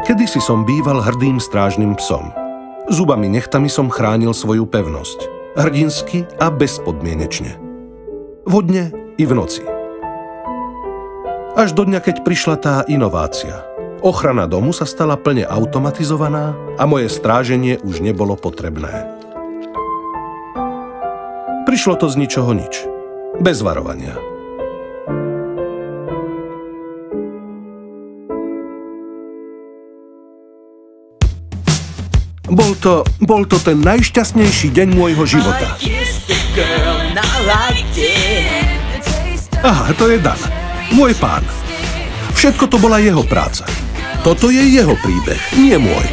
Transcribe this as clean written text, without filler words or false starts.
Kedysi som býval hrdým strážnym psom. Zubami nechtami som chránil svoju pevnosť. Hrdinsky a bezpodmienečne. Vodne i v noci. Až do dňa, keď prišla tá inovácia. Ochrana domu sa stala plne automatizovaná a moje stráženie už nebolo potrebné. Prišlo to z ničoho nič. Bez varovania. Bol to ten najšťastnejší deň môjho života. Aha, to je Dan. Môj pán. Všetko to bola jeho práca. Toto je jeho príbeh, nie môj.